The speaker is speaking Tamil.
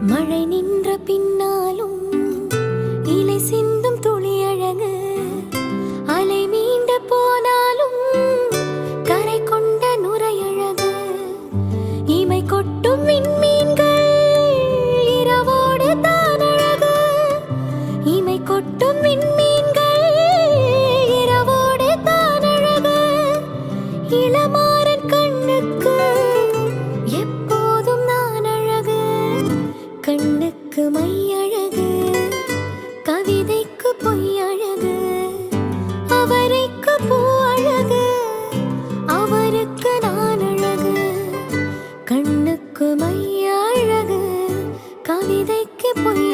மழை நின்ற பின்னாலும் இலை சிந்தும் துளி அழகு, அலை மீண்ட போனாலும் கரை கொண்ட நுரையழகு, இமை கொட்டும் விண்மீன்கள் இரவோடு தான் அழகு, இமை கொட்டும் விண்மீன்கள் இரவோடு தான் அழகு, இளமாறன் கண்ணுக்கு எப்போதும் நான் அழகு, கண்ணுக்கு மை அழகு, கவிதைக்கு பொய் அழகு, அவரைக்கு பூ அழகு, அவருக்கு நான் அழகு, கண்ணுக்கு மை அழகு, கவிதைக்கு பொய்